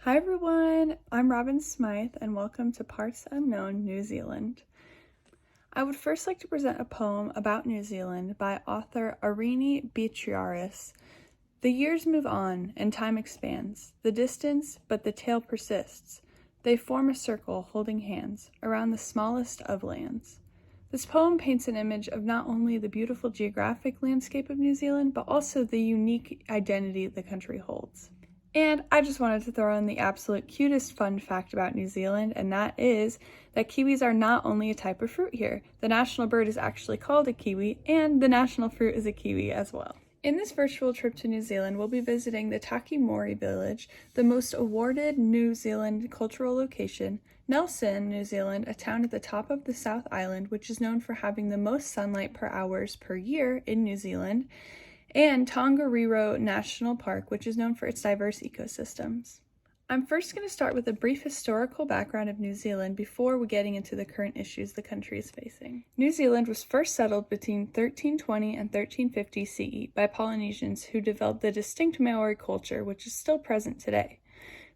Hi everyone, I'm Robyn Smyth and welcome to Parts Unknown, New Zealand. I would first like to present a poem about New Zealand by author Arini Beatriaris. The years move on and time expands, the distance, but the tale persists. They form a circle holding hands around the smallest of lands. This poem paints an image of not only the beautiful geographic landscape of New Zealand, but also the unique identity the country holds. And I just wanted to throw in the absolute cutest fun fact about New Zealand, and that is that kiwis are not only a type of fruit here. The national bird is actually called a kiwi, and the national fruit is a kiwi as well. In this virtual trip to New Zealand, we'll be visiting the Takimori village, the most awarded New Zealand cultural location, Nelson, New Zealand, a town at the top of the South Island, which is known for having the most sunlight per hours per year in New Zealand, and Tongariro National Park, which is known for its diverse ecosystems. I'm first going to start with a brief historical background of New Zealand before we getting into the current issues the country is facing. New Zealand was first settled between 1320 and 1350 CE by Polynesians who developed the distinct Maori culture, which is still present today.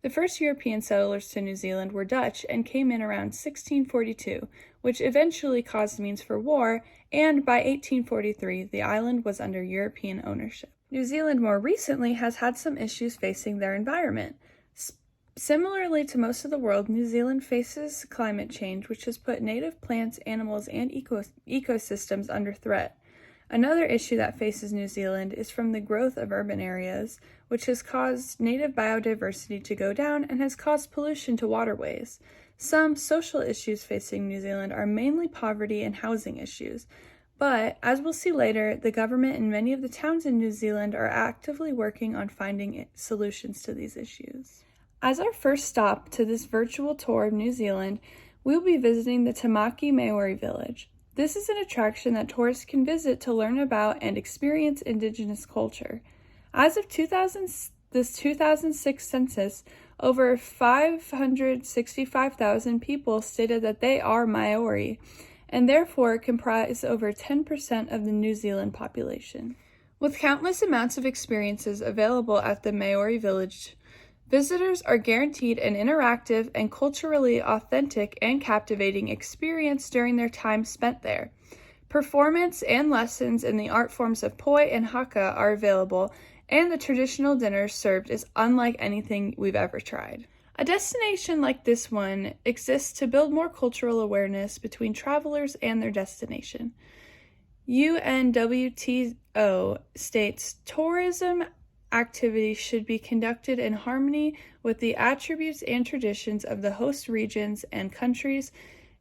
The first European settlers to New Zealand were Dutch and came in around 1642, which eventually caused means for war, and by 1843 the island was under European ownership. New Zealand more recently has had some issues facing their environment. Similarly to most of the world, New Zealand faces climate change, which has put native plants, animals, and ecosystems under threat. Another issue that faces New Zealand is from the growth of urban areas, which has caused native biodiversity to go down and has caused pollution to waterways. Some social issues facing New Zealand are mainly poverty and housing issues, but as we'll see later, the government and many of the towns in New Zealand are actively working on finding solutions to these issues. As our first stop to this virtual tour of New Zealand, we will be visiting the Tamaki Maori village. This is an attraction that tourists can visit to learn about and experience Indigenous culture. As of this 2006 census, over 565,000 people stated that they are Maori, and therefore comprise over 10% of the New Zealand population. With countless amounts of experiences available at the Maori village, visitors are guaranteed an interactive and culturally authentic and captivating experience during their time spent there. Performance and lessons in the art forms of poi and haka are available, and the traditional dinner served is unlike anything we've ever tried. A destination like this one exists to build more cultural awareness between travelers and their destination. UNWTO states tourism activities should be conducted in harmony with the attributes and traditions of the host regions and countries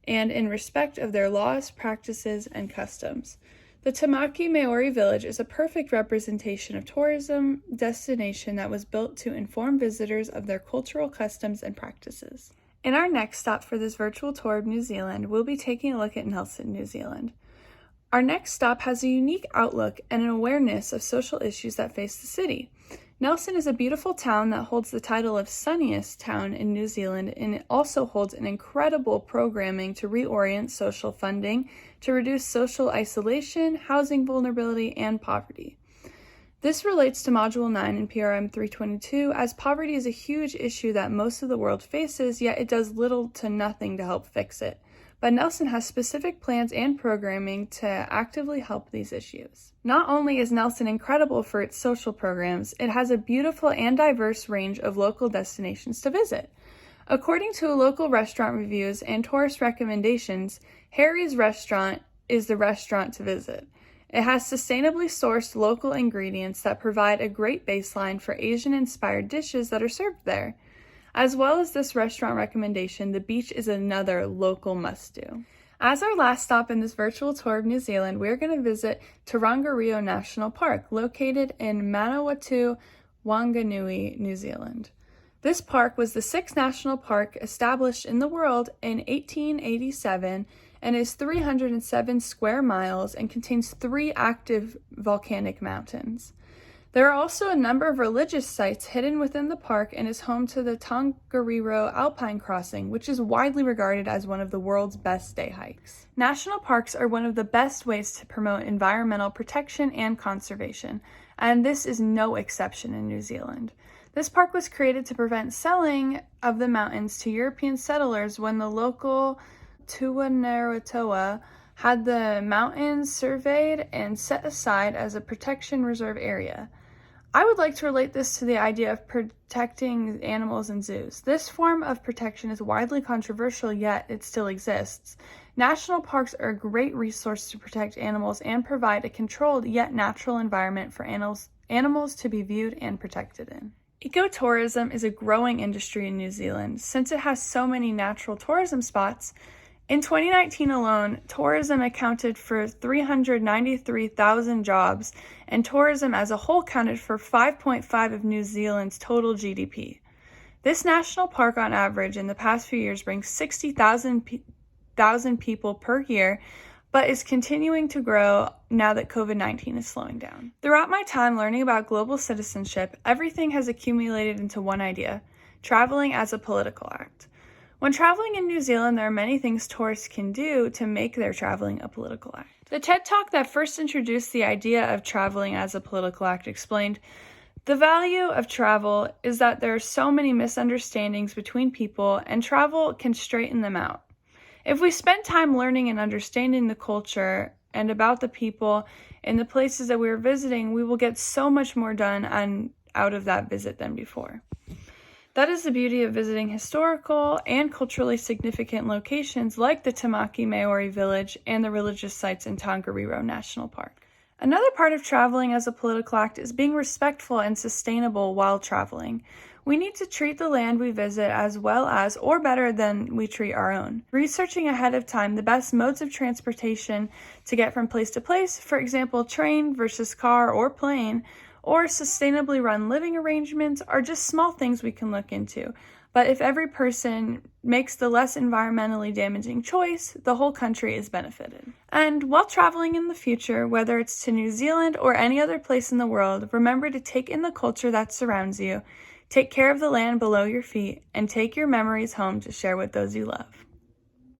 and in respect of their laws, practices, and customs. The Tamaki Maori village is a perfect representation of tourism destination that was built to inform visitors of their cultural customs and practices. In our next stop for this virtual tour of New Zealand, we'll be taking a look at Nelson, New Zealand. Our next stop has a unique outlook and an awareness of social issues that face the city. Nelson is a beautiful town that holds the title of sunniest town in New Zealand, and it also holds an incredible programming to reorient social funding, to reduce social isolation, housing vulnerability, and poverty. This relates to Module 9 in PRM 322, as poverty is a huge issue that most of the world faces, yet it does little to nothing to help fix it. But Nelson has specific plans and programming to actively help these issues. Not only is Nelson incredible for its social programs, it has a beautiful and diverse range of local destinations to visit. According to local restaurant reviews and tourist recommendations, Harry's Restaurant is the restaurant to visit. It has sustainably sourced local ingredients that provide a great baseline for Asian-inspired dishes that are served there. As well as this restaurant recommendation, the beach is another local must-do. As our last stop in this virtual tour of New Zealand, we are going to visit Tongariro National Park, located in Manawatu, Wanganui, New Zealand. This park was the sixth national park established in the world in 1887 and is 307 square miles and contains 3 active volcanic mountains. There are also a number of religious sites hidden within the park and is home to the Tongariro Alpine Crossing, which is widely regarded as one of the world's best day hikes. National parks are one of the best ways to promote environmental protection and conservation, and this is no exception in New Zealand. This park was created to prevent selling of the mountains to European settlers when the local Tuaneretoa had the mountains surveyed and set aside as a protection reserve area. I would like to relate this to the idea of protecting animals in zoos. This form of protection is widely controversial, yet it still exists. National parks are a great resource to protect animals and provide a controlled yet natural environment for animals to be viewed and protected in. Ecotourism is a growing industry in New Zealand since it has so many natural tourism spots. In 2019 alone, tourism accounted for 393,000 jobs, and tourism as a whole counted for 5.5% of New Zealand's total GDP. This national park on average in the past few years brings 60,000 people per year, but is continuing to grow now that COVID-19 is slowing down. Throughout my time learning about global citizenship, everything has accumulated into one idea: traveling as a political act. When traveling in New Zealand, there are many things tourists can do to make their traveling a political act. The TED Talk that first introduced the idea of traveling as a political act explained, "The value of travel is that there are so many misunderstandings between people, and travel can straighten them out. If we spend time learning and understanding the culture and about the people in the places that we are visiting, we will get so much more done out of that visit than before." That is the beauty of visiting historical and culturally significant locations like the Tamaki Maori village and the religious sites in Tongariro National Park. Another part of traveling as a political act is being respectful and sustainable while traveling. We need to treat the land we visit as well as, or better than, we treat our own. Researching ahead of time the best modes of transportation to get from place to place, for example, train versus car or plane, or sustainably run living arrangements are just small things we can look into. But if every person makes the less environmentally damaging choice, the whole country is benefited. And while traveling in the future, whether it's to New Zealand or any other place in the world, remember to take in the culture that surrounds you, take care of the land below your feet, and take your memories home to share with those you love.